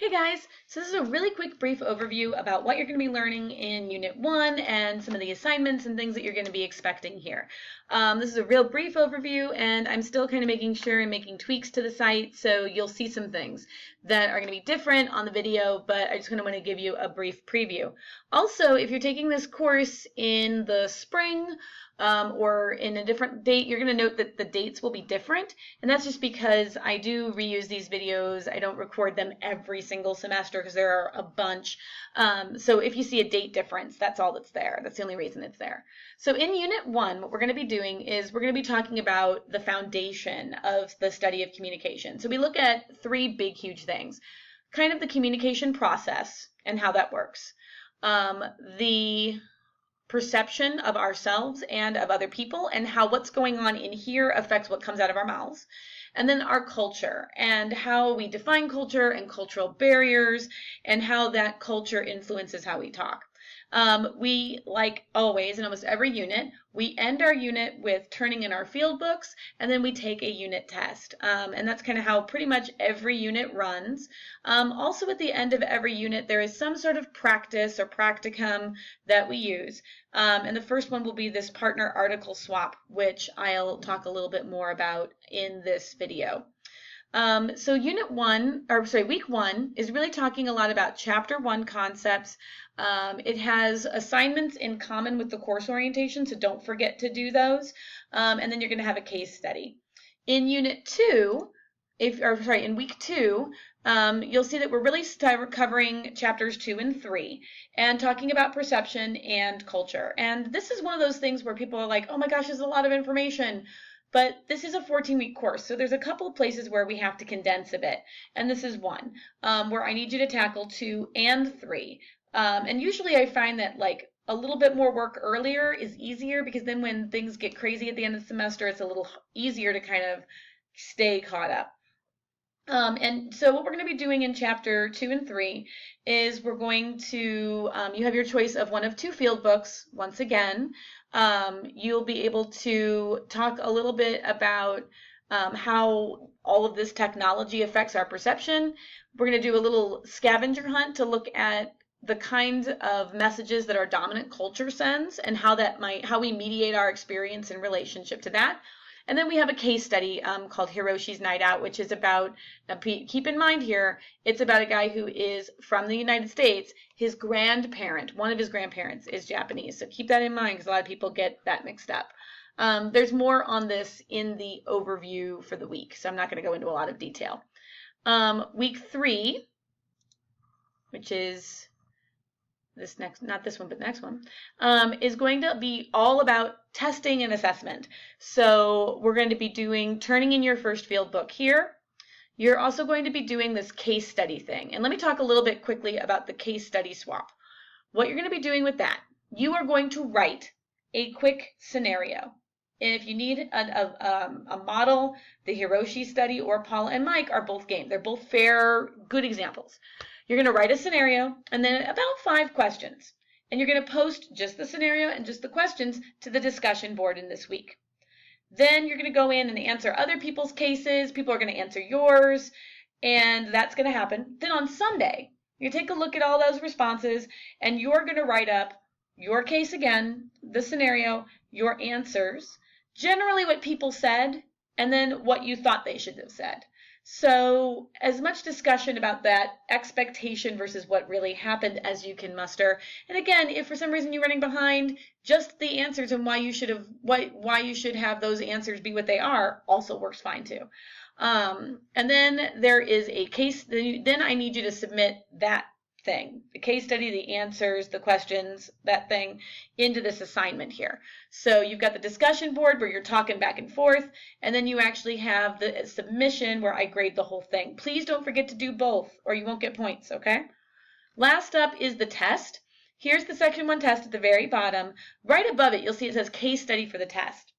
Hey guys, so this is a really quick brief overview about what you're going to be learning in Unit 1 and some of the assignments and things that you're going to be expecting here. This is a real brief overview and I'm still kind of making sure and making tweaks to the site, so you'll see some things that are going to be different on the video, but I just kind of want to give you a brief preview. Also, if you're taking this course in the spring or in a different date, you're going to note that the dates will be different, and that's just because I do reuse these videos. I don't record them every single semester because there are a bunch. So if you see a date difference, that's all that's there. That's the only reason it's there. So in Unit 1, what we're going to be doing is we're going to be talking about the foundation of the study of communication. So we look at three big, huge things. Kind of the communication process and how that works. The perception of ourselves and of other people and how what's going on in here affects what comes out of our mouths. And then our culture and how we define culture and cultural barriers and how that culture influences how we talk. We, like always in almost every unit, we end our unit with turning in our field books and then we take a unit test. And that's kind of how pretty much every unit runs. Also at the end of every unit, there is some sort of practice or practicum that we use. And the first one will be this partner article swap, which I'll talk a little bit more about in this video. So week one is really talking a lot about chapter 1 concepts. It has assignments in common with the course orientation, so don't forget to do those. And then you're going to have a case study. In unit 2, in week 2, you'll see that we're really covering chapters 2 and 3 and talking about perception and culture. And this is one of those things where people are like, oh my gosh, this is a lot of information. But this is a 14-week course, so there's a couple of places where we have to condense a bit. And this is one, where I need you to tackle 2 and 3. And usually I find that like a little bit more work earlier is easier, because then when things get crazy at the end of the semester, it's a little easier to kind of stay caught up. And so what we're going to be doing in chapter 2 and 3 is we're going to, you have your choice of one of 2 field books. Once again, you'll be able to talk a little bit about how all of this technology affects our perception. We're going to do a little scavenger hunt to look at the kind of messages that our dominant culture sends and how we mediate our experience in relationship to that. And then we have a case study called Hiroshi's Night Out, which is about, keep in mind here, it's about a guy who is from the United States. His grandparent, one of his grandparents, is Japanese. So keep that in mind, because a lot of people get that mixed up. There's more on this in the overview for the week, so I'm not going to go into a lot of detail. Week 3, which is not this one, but the next one, is going to be all about testing and assessment. So we're going to be turning in your first field book here. You're also going to be doing this case study thing. And let me talk a little bit quickly about the case study swap. What you're going to be doing with that, you are going to write a quick scenario. And if you need a model, the Hiroshi study or Paula and Mike are both game. They're both fair, good examples. You're going to write a scenario and then about 5 questions. And you're going to post just the scenario and just the questions to the discussion board in this week. Then you're going to go in and answer other people's cases. People are going to answer yours, and that's going to happen. Then on Sunday, you take a look at all those responses, and you're going to write up your case again, the scenario, your answers, generally what people said, and then what you thought they should have said. So as much discussion about that expectation versus what really happened as you can muster. And again, if for some reason you're running behind, just the answers and why you should have those answers be what they are also works fine too. And then there is a case. Then I need you to submit that thing, the case study, the answers, the questions, that thing, into this assignment here. So you've got the discussion board where you're talking back and forth, and then you actually have the submission where I grade the whole thing. Please don't forget to do both or you won't get points, okay? Last up is the test. Here's the section 1 test at the very bottom. Right above it, you'll see it says case study for the test.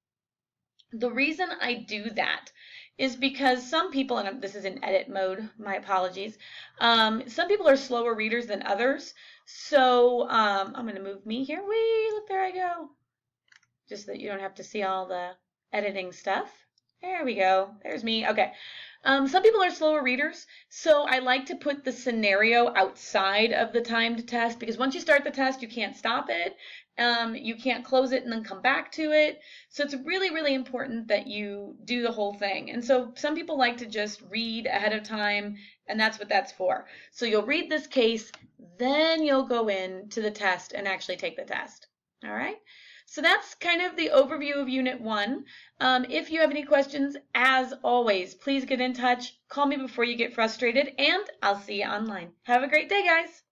The reason I do that is because some people, and this is in edit mode, my apologies, some people are slower readers than others. So I'm going to move me here. Whee, look, there I go. Just so that you don't have to see all the editing stuff. There we go. There's me. Okay. Some people are slower readers, so I like to put the scenario outside of the timed test because once you start the test, you can't stop it. You can't close it and then come back to it. So it's really, really important that you do the whole thing. And so some people like to just read ahead of time, and that's what that's for. So you'll read this case, then you'll go in to the test and actually take the test. All right? So that's kind of the overview of Unit 1. If you have any questions, as always, please get in touch. Call me before you get frustrated, and I'll see you online. Have a great day, guys.